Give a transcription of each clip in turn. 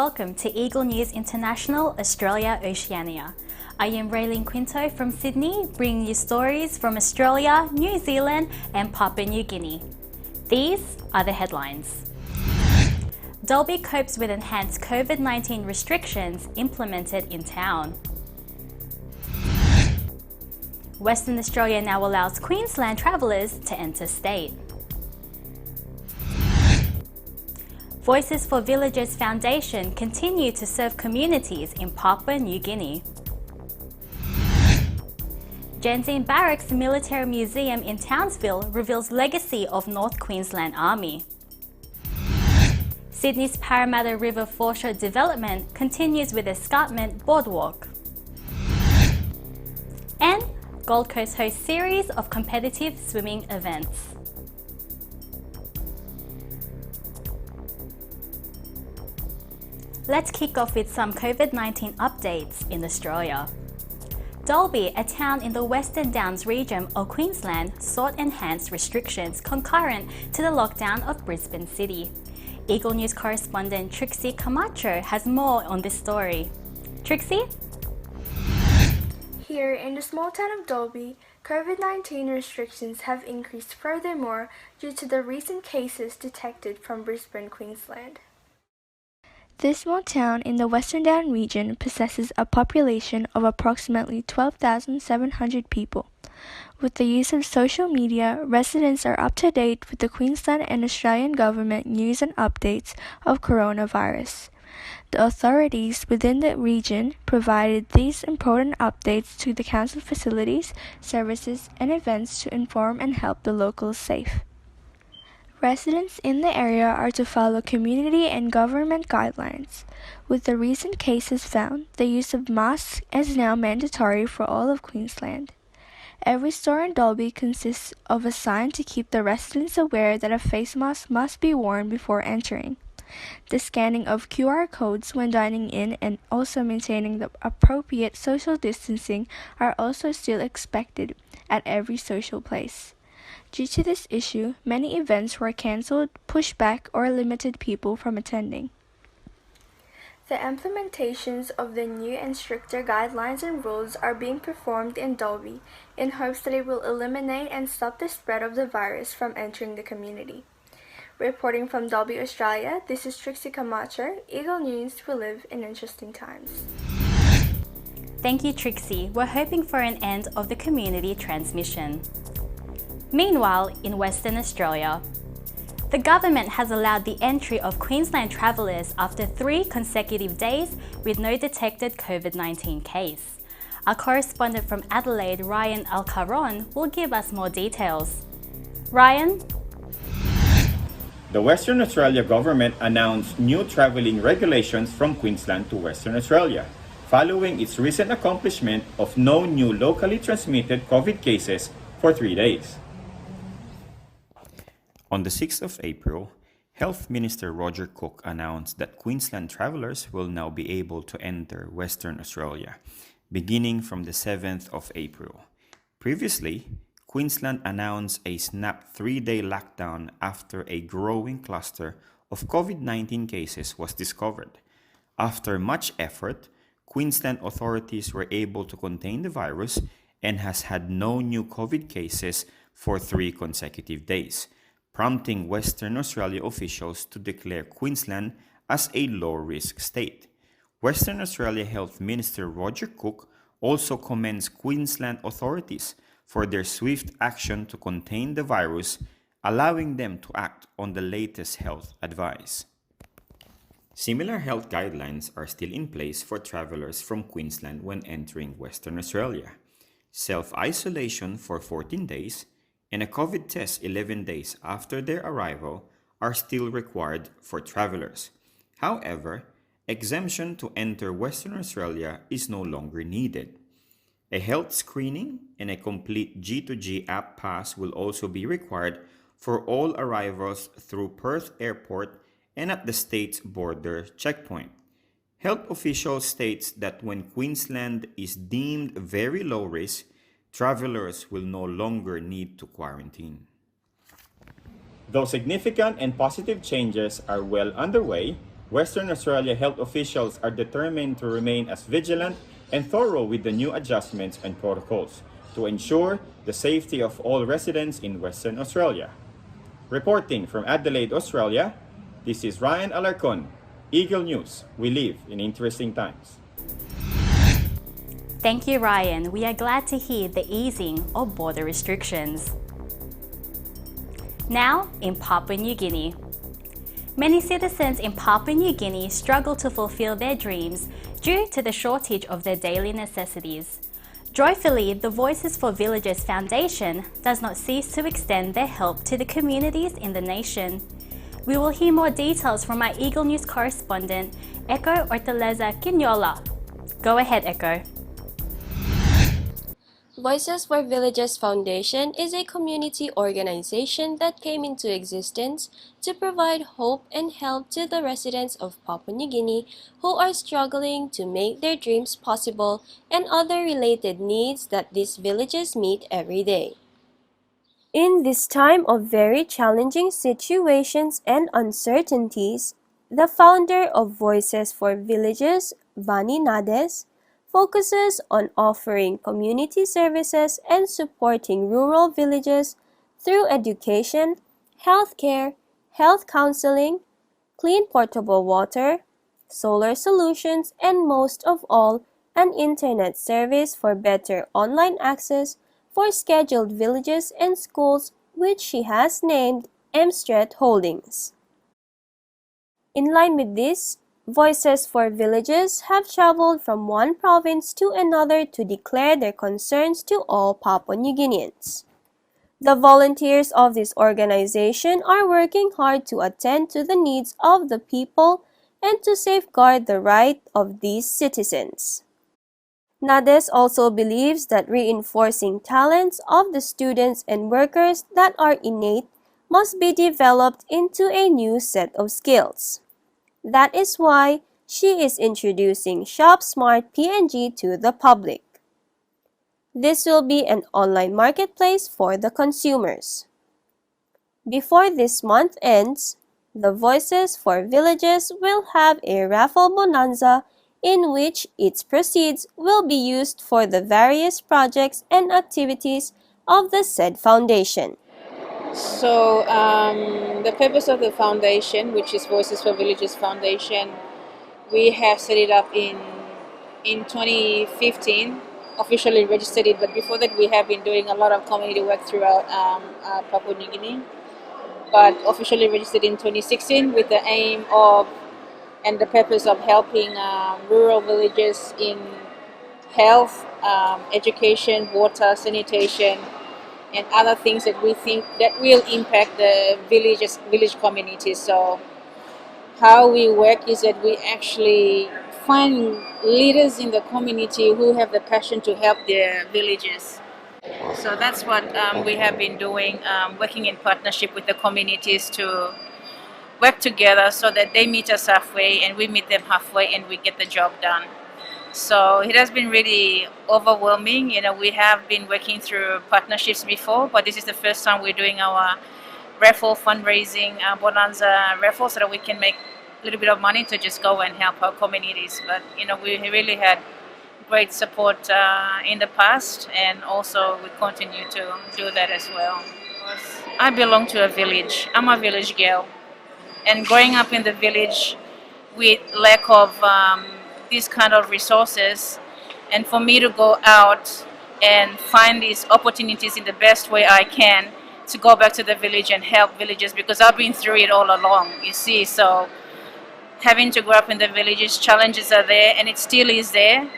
welcome to Eagle News International, Australia, Oceania. I am Raylene Quinto from Sydney, bringing you stories from Australia, New Zealand and Papua New Guinea. These are the headlines. Dalby copes with enhanced COVID-19 restrictions implemented in town. Western Australia now allows Queensland travellers to enter state. Voices for Villages Foundation continue to serve communities in Papua New Guinea. Jensine Barracks Military Museum in Townsville reveals legacy of North Queensland Army. Sydney's Parramatta River foreshore development continues with escarpment boardwalk. And Gold Coast hosts series of competitive swimming events. Let's kick off with some COVID-19 updates in Australia. Dalby, a town in the Western Downs region of Queensland, sought enhanced restrictions concurrent to the lockdown of Brisbane City. Eagle News correspondent Trixie Camacho has more on this story. Trixie? Here in the small town of Dalby, COVID-19 restrictions have increased furthermore due to the recent cases detected from Brisbane, Queensland. This small town in the Western Downs region possesses a population of approximately 12,700 people. With the use of social media, residents are up to date with the Queensland and Australian government news and updates of coronavirus. The authorities within the region provided these important updates to the council facilities, services, and events to inform and help the locals safe. Residents in the area are to follow community and government guidelines. With the recent cases found, the use of masks is now mandatory for all of Queensland. Every store in Dalby consists of a sign to keep the residents aware that a face mask must be worn before entering. The scanning of QR codes when dining in and also maintaining the appropriate social distancing are also still expected at every social place. Due to this issue, many events were cancelled, pushed back, or limited people from attending. The implementations of the new and stricter guidelines and rules are being performed in Dalby in hopes that it will eliminate and stop the spread of the virus from entering the community. Reporting from Dalby, Australia, this is Trixie Camacho, Eagle News. We live in interesting times. Thank you, Trixie. We're hoping for an end of the community transmission. Meanwhile, in Western Australia, the government has allowed the entry of Queensland travellers after 3 consecutive days with no detected COVID-19 case. Our correspondent from Adelaide, Ryan Alcaron, will give us more details. Ryan? The Western Australia government announced new travelling regulations from Queensland to Western Australia, following its recent accomplishment of no new locally transmitted COVID cases for 3 days. On the 6th of April, Health Minister Roger Cook announced that Queensland travellers will now be able to enter Western Australia, beginning from the 7th of April. Previously, Queensland announced a snap 3-day lockdown after a growing cluster of COVID-19 cases was discovered. After much effort, Queensland authorities were able to contain the virus and has had no new COVID cases for 3 consecutive days, prompting Western Australia officials to declare Queensland as a low-risk state. Western Australia Health Minister Roger Cook also commends Queensland authorities for their swift action to contain the virus, allowing them to act on the latest health advice. Similar health guidelines are still in place for travellers from Queensland when entering Western Australia. Self-isolation for 14 days and a COVID test 11 days after their arrival are still required for travellers. However, exemption to enter Western Australia is no longer needed. A health screening and a complete G2G app pass will also be required for all arrivals through Perth Airport and at the state's border checkpoint. Health officials states that when Queensland is deemed very low risk, travellers will no longer need to quarantine. Though significant and positive changes are well underway, Western Australia health officials are determined to remain as vigilant and thorough with the new adjustments and protocols to ensure the safety of all residents in Western Australia. Reporting from Adelaide, Australia, this is Ryan Alarcon, Eagle News. We live in interesting times. Thank you, Ryan. We are glad to hear the easing of border restrictions. Now, in Papua New Guinea. Many citizens in Papua New Guinea struggle to fulfill their dreams due to the shortage of their daily necessities. Joyfully, the Voices for Villages Foundation does not cease to extend their help to the communities in the nation. We will hear more details from our Eagle News correspondent, Echo Orteleza Quinola. Go ahead, Echo. Voices for Villages Foundation is a community organization that came into existence to provide hope and help to the residents of Papua New Guinea who are struggling to make their dreams possible and other related needs that these villages meet every day. In this time of very challenging situations and uncertainties, the founder of Voices for Villages, Vani Nades, focuses on offering community services and supporting rural villages through education, healthcare, health counseling, clean portable water, solar solutions, and most of all, an internet service for better online access for scheduled villages and schools, which she has named Mstret Holdings. In line with this, Voices for Villages have traveled from one province to another to declare their concerns to all Papua New Guineans. The volunteers of this organization are working hard to attend to the needs of the people and to safeguard the right of these citizens. Nades also believes that reinforcing talents of the students and workers that are innate must be developed into a new set of skills. That is why she is introducing Shop Smart PNG to the public. This will be an online marketplace for the consumers. Before this month ends, the Voices for Villages will have a raffle bonanza in which its proceeds will be used for the various projects and activities of the said foundation. So the purpose of the foundation, which is Voices for Villages Foundation, we have set it up in 2015, officially registered it, but before that we have been doing a lot of community work throughout Papua New Guinea, but officially registered in 2016 with the aim of and the purpose of helping rural villages in health, education, water, sanitation, and other things that we think that will impact the village communities. So how we work is that we actually find leaders in the community who have the passion to help their villages. So that's what we have been doing, working in partnership with the communities to work together so that they meet us halfway and we meet them halfway and we get the job done. So it has been really overwhelming. You know, we have been working through partnerships before, but this is the first time we're doing our raffle fundraising bonanza raffle so that we can make a little bit of money to just go and help our communities. But you know, we really had great support in the past, and also we continue to do that as well. I belong to a village. I'm a village girl, and growing up in the village with lack of these kind of resources, and for me to go out and find these opportunities in the best way I can to go back to the village and help villages, because I've been through it all along, you see. So having to grow up in the villages, challenges are there, and it still is there,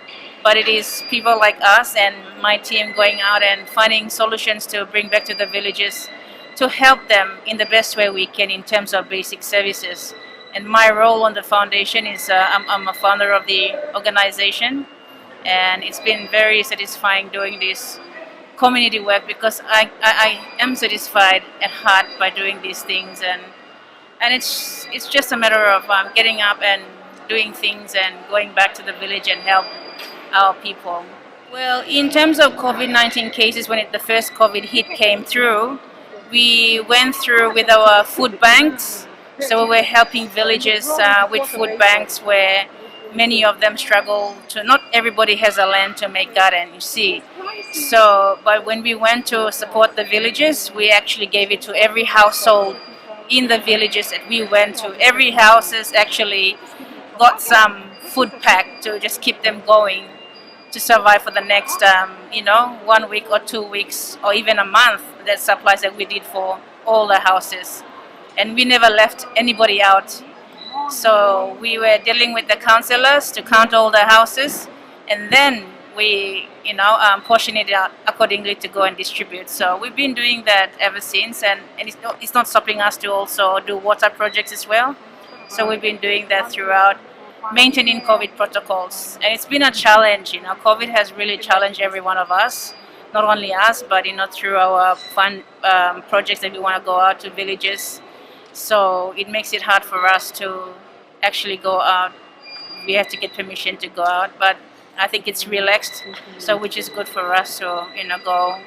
but it is people like us and my team going out and finding solutions to bring back to the villages to help them in the best way we can in terms of basic services. And my role on the foundation is I'm a founder of the organization, and it's been very satisfying doing this community work because I am satisfied at heart by doing these things, and it's just a matter of getting up and doing things and going back to the village and help our people. Well, in terms of COVID-19 cases, when the first COVID hit came through, we went through with our food banks So we're helping villages with food banks where many of them struggle to, not everybody has a land to make garden, you see. So, but when we went to support the villages, we actually gave it to every household in the villages that we went to. Every house has actually got some food pack to just keep them going to survive for the next, 1 week or 2 weeks or even a month. That supplies that we did for all the houses, and we never left anybody out. So we were dealing with the councillors to count all the houses, and then we, portion it out accordingly to go and distribute. So we've been doing that ever since, and it's not stopping us to also do water projects as well. So we've been doing that throughout, maintaining COVID protocols, and it's been a challenge. COVID has really challenged every one of us, not only us, but through our fun projects that we want to go out to villages. So it makes it hard for us to actually go out. We have to get permission to go out, but I think it's relaxed, so which is good for us to go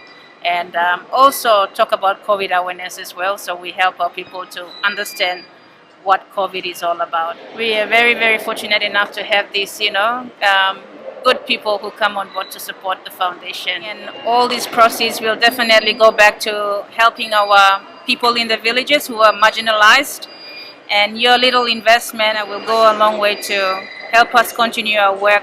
and also talk about COVID awareness as well. So we help our people to understand what COVID is all about. We are very, very fortunate enough to have these, good people who come on board to support the foundation. And all these proceeds will definitely go back to helping our people in the villages who are marginalized. And your little investment will go a long way to help us continue our work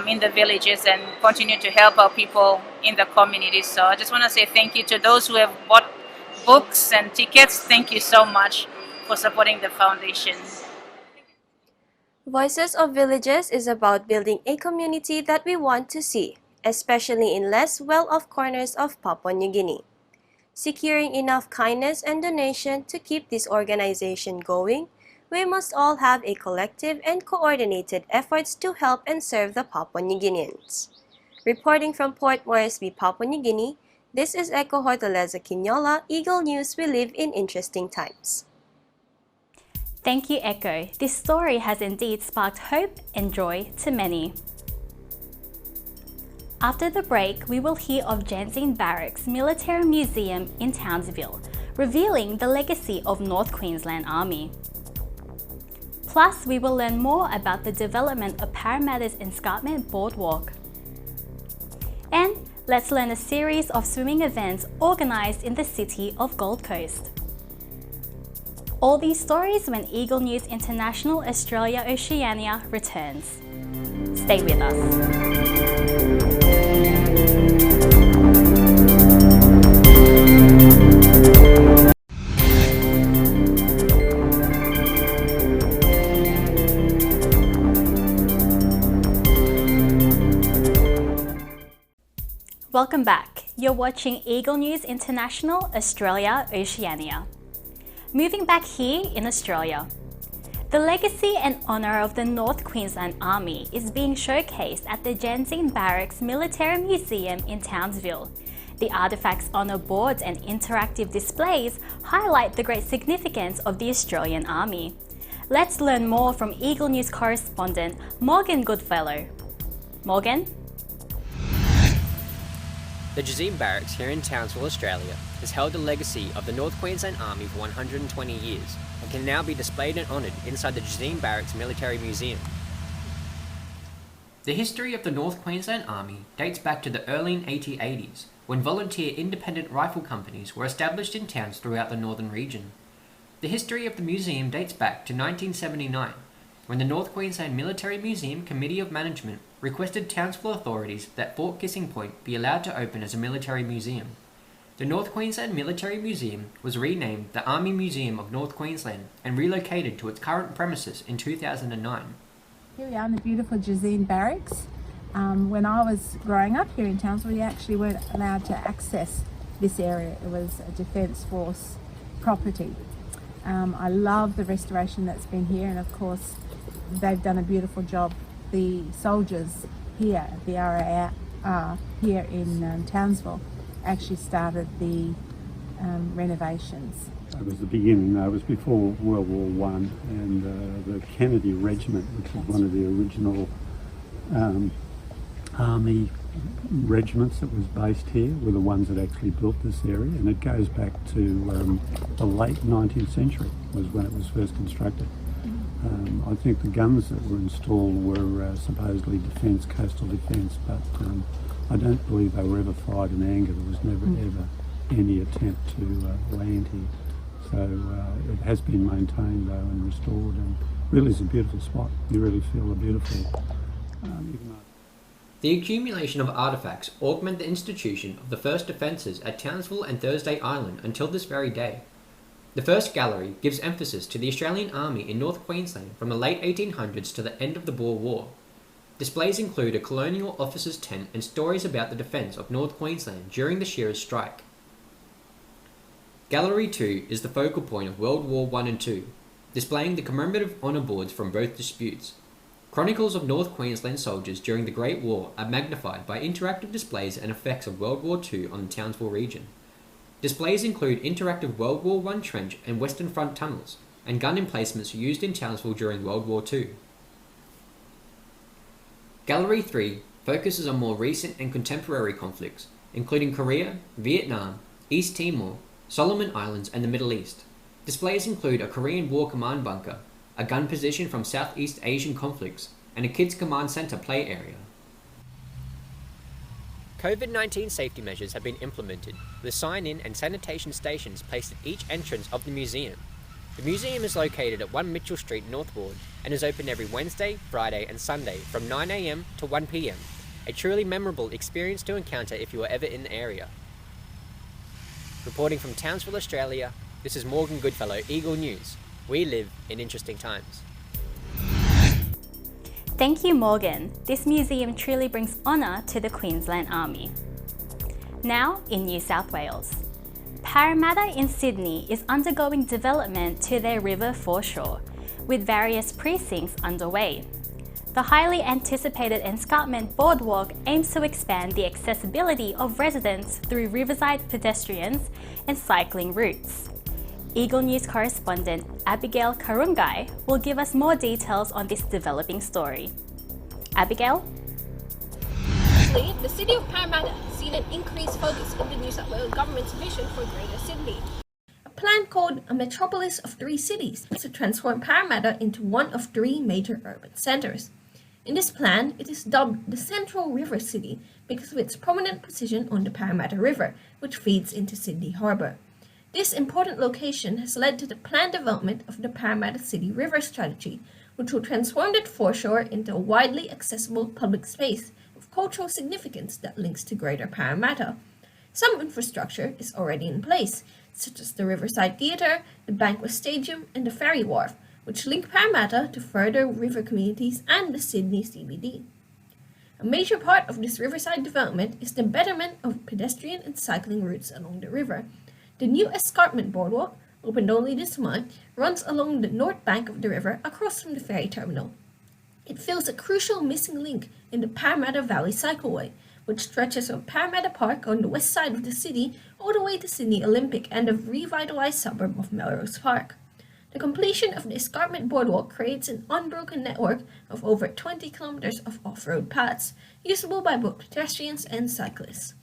in the villages and continue to help our people in the community. So I just want to say thank you to those who have bought books and tickets. Thank you so much for supporting the foundation. Voices of Villages is about building a community that we want to see, especially in less well-off corners of Papua New Guinea. Securing enough kindness and donation to keep this organization going, we must all have a collective and coordinated efforts to help and serve the Papua New Guineans. Reporting from Port Moresby, Papua New Guinea, this is Echo Hortaleza Quinola, Eagle News. We live in interesting times. Thank you, Echo. This story has indeed sparked hope and joy to many. After the break, we will hear of Jensine Barracks Military Museum in Townsville, revealing the legacy of North Queensland Army. Plus, we will learn more about the development of Parramatta's Escarpment Boardwalk. And let's learn a series of swimming events organised in the city of Gold Coast. All these stories when Eagle News International Australia Oceania returns. Stay with us. Welcome back. You're watching Eagle News International Australia Oceania. Moving back here in Australia, the legacy and honour of the North Queensland Army is being showcased at the Jensine Barracks Military Museum in Townsville. The artefacts honour boards and interactive displays highlight the great significance of the Australian Army. Let's learn more from Eagle News correspondent Morgan Goodfellow. Morgan? The Jensine Barracks here in Townsville, Australia, has held the legacy of the North Queensland Army for 120 years and can now be displayed and honoured inside the Jensine Barracks Military Museum. The history of the North Queensland Army dates back to the early 1880s, when volunteer independent rifle companies were established in towns throughout the northern region. The history of the museum dates back to 1979, when the North Queensland Military Museum Committee of Management requested Townsville authorities that Fort Kissing Point be allowed to open as a military museum. The North Queensland Military Museum was renamed the Army Museum of North Queensland and relocated to its current premises in 2009. Here we are in the beautiful Jensine Barracks. When I was growing up here in Townsville, we actually weren't allowed to access this area. It was a Defence Force property. I love the restoration that's been here, and of course they've done a beautiful job. The soldiers here, the RAR here in Townsville, actually started the renovations. It was the beginning. It was before World War I, and the Kennedy Regiment, which was one of the original army regiments that was based here were the ones that actually built this area, and it goes back to the late 19th century was when it was first constructed. I think the guns that were installed were supposedly defence, coastal defence, but I don't believe they were ever fired in anger. There was never ever any attempt to land here. So it has been maintained though and restored, and really is a beautiful spot. You really feel a beautiful, even though The accumulation of artefacts augment the institution of the first defences at Townsville and Thursday Island until this very day. The first gallery gives emphasis to the Australian Army in North Queensland from the late 1800s to the end of the Boer War. Displays include a colonial officer's tent and stories about the defence of North Queensland during the Shearers' Strike. Gallery 2 is the focal point of World War I and II, displaying the commemorative honour boards from both disputes. Chronicles of North Queensland soldiers during the Great War are magnified by interactive displays and effects of World War II on the Townsville region. Displays include interactive World War I trench and Western Front tunnels, and gun emplacements used in Townsville during World War II. Gallery 3 focuses on more recent and contemporary conflicts, including Korea, Vietnam, East Timor, Solomon Islands, and the Middle East. Displays include a Korean War command bunker, a gun position from Southeast Asian conflicts, and a Kids Command Center play area. COVID-19 safety measures have been implemented, with sign-in and sanitation stations placed at each entrance of the museum. The museum is located at 1 Mitchell Street, Northbourne, and is open every Wednesday, Friday and Sunday from 9 a.m. to 1 p.m. A truly memorable experience to encounter if you are ever in the area. Reporting from Townsville, Australia, this is Morgan Goodfellow, Eagle News. We live in interesting times. Thank you, Morgan. This museum truly brings honour to the Queensland Army. Now in New South Wales. Parramatta in Sydney is undergoing development to their river foreshore, with various precincts underway. The highly anticipated Escarpment Boardwalk aims to expand the accessibility of residents through riverside pedestrians and cycling routes. Eagle News correspondent Abigail Karungai will give us more details on this developing story. Abigail? The City of Parramatta has seen an increased focus in the New South Wales Government's vision for Greater Sydney. A plan called A Metropolis of Three Cities is to transform Parramatta into one of three major urban centres. In this plan, it is dubbed the Central River City because of its prominent position on the Parramatta River, which feeds into Sydney Harbour. This important location has led to the planned development of the Parramatta City River Strategy, which will transform the foreshore into a widely accessible public space of cultural significance that links to Greater Parramatta. Some infrastructure is already in place, such as the Riverside Theatre, the Bankwest Stadium, and the Ferry Wharf, which link Parramatta to further river communities and the Sydney CBD. A major part of this riverside development is the betterment of pedestrian and cycling routes along the river. The new Escarpment Boardwalk, opened only this month, runs along the north bank of the river across from the ferry terminal. It fills a crucial missing link in the Parramatta Valley Cycleway, which stretches from Parramatta Park on the west side of the city all the way to Sydney Olympic and the revitalised suburb of Melrose Park. The completion of the Escarpment Boardwalk creates an unbroken network of over 20 kilometres of off-road paths, usable by both pedestrians and cyclists.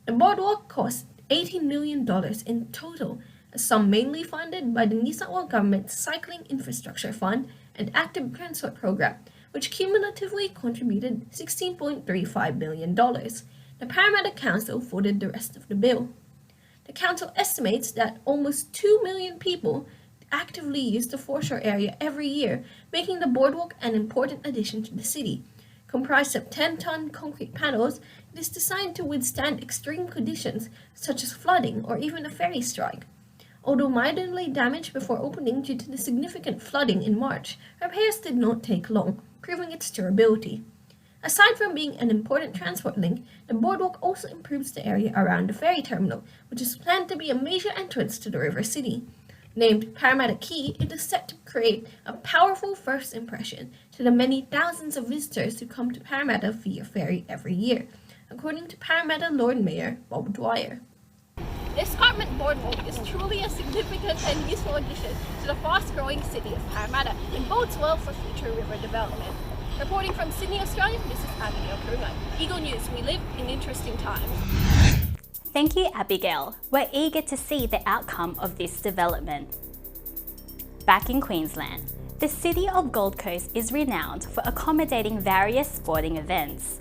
The boardwalk cost $18 million in total, a sum mainly funded by the New South Wales Government's Cycling Infrastructure Fund and Active Transport Program, which cumulatively contributed $16.35 billion. The Parramatta Council footed the rest of the bill. The council estimates that almost 2 million people actively use the foreshore area every year, making the boardwalk an important addition to the city. Comprised of 10-ton concrete panels, it is designed to withstand extreme conditions such as flooding or even a ferry strike. Although mildly damaged before opening due to the significant flooding in March, repairs did not take long, proving its durability. Aside from being an important transport link, the boardwalk also improves the area around the ferry terminal, which is planned to be a major entrance to the river city. Named Parramatta Quay, it is set to create a powerful first impression to the many thousands of visitors who come to Parramatta via ferry every year, according to Parramatta Lord Mayor Bob Dwyer. The Escarpment Boardwalk is truly a significant and useful addition to the fast-growing city of Parramatta and bodes well for future river development. Reporting from Sydney, Australia, this is Abigail Kruger. Eagle News, we live in interesting times. Thank you, Abigail. We're eager to see the outcome of this development. Back in Queensland, the city of Gold Coast is renowned for accommodating various sporting events.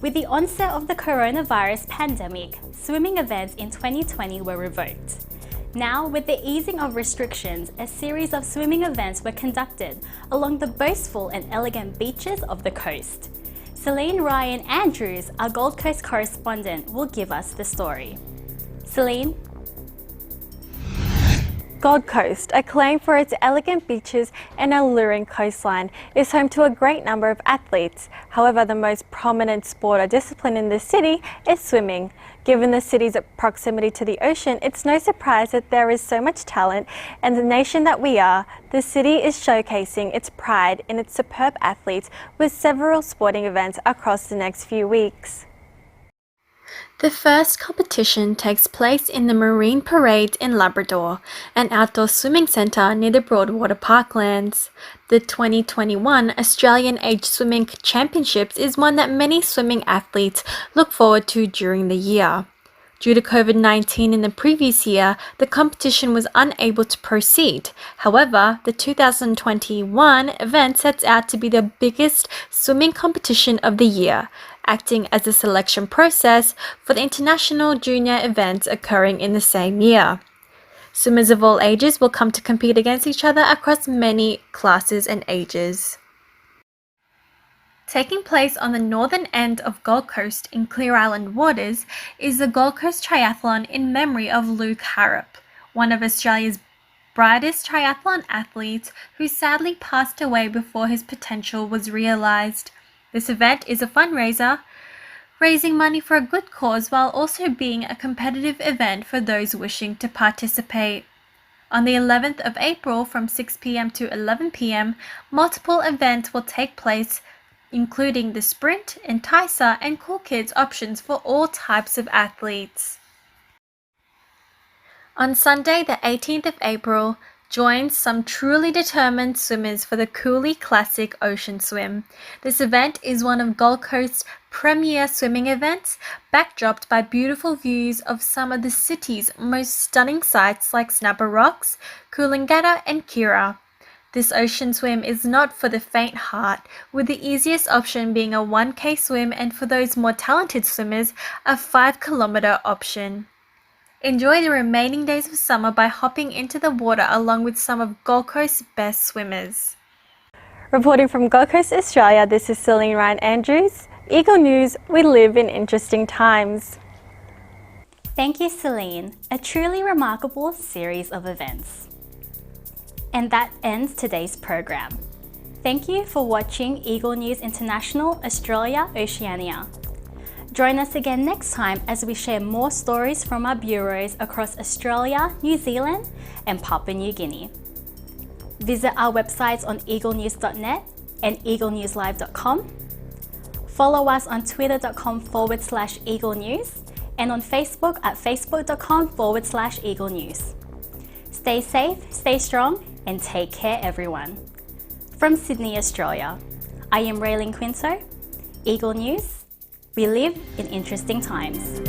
With the onset of the coronavirus pandemic, swimming events in 2020 were revoked. Now, with the easing of restrictions, a series of swimming events were conducted along the boastful and elegant beaches of the coast. Celine Ryan Andrews, our Gold Coast correspondent, will give us the story. Celine? Gold Coast, acclaimed for its elegant beaches and alluring coastline, is home to a great number of athletes. However, the most prominent sport or discipline in the city is swimming. Given the city's proximity to the ocean, it's no surprise that there is so much talent, and the nation that we are, the city is showcasing its pride in its superb athletes with several sporting events across the next few weeks. The first competition takes place in the Marine Parade in Labrador, an outdoor swimming centre near the Broadwater Parklands. The 2021 Australian Age Swimming Championships is one that many swimming athletes look forward to during the year. Due to COVID-19 in the previous year, the competition was unable to proceed. However, the 2021 event sets out to be the biggest swimming competition of the year, acting as a selection process for the international junior events occurring in the same year. Swimmers of all ages will come to compete against each other across many classes and ages. Taking place on the northern end of Gold Coast in Clear Island waters is the Gold Coast Triathlon in memory of Luke Harrop, one of Australia's brightest triathlon athletes who sadly passed away before his potential was realised. This event is a fundraiser, raising money for a good cause while also being a competitive event for those wishing to participate. On the 11th of April from 6 p.m. to 11 p.m, multiple events will take place, including the sprint, enticer, and cool kids options for all types of athletes. On Sunday, the 18th of April, join some truly determined swimmers for the Cooley Classic Ocean Swim. This event is one of Gold Coast's premier swimming events, backdropped by beautiful views of some of the city's most stunning sights like Snapper Rocks, Coolangatta, and Kira. This ocean swim is not for the faint heart, with the easiest option being a 1K swim and for those more talented swimmers, a 5-kilometre option. Enjoy the remaining days of summer by hopping into the water along with some of Gold Coast's best swimmers. Reporting from Gold Coast, Australia, this is Celine Ryan Andrews. Eagle News, we live in interesting times. Thank you, Celine. A truly remarkable series of events. And that ends today's program. Thank you for watching Eagle News International, Australia, Oceania. Join us again next time as we share more stories from our bureaus across Australia, New Zealand, and Papua New Guinea. Visit our websites on eaglenews.net and eaglenewslive.com. Follow us on twitter.com/eaglenews and on Facebook at facebook.com/eaglenews. Stay safe, stay strong, and take care, everyone. From Sydney, Australia, I am Raylene Quinto, Eagle News. We live in interesting times.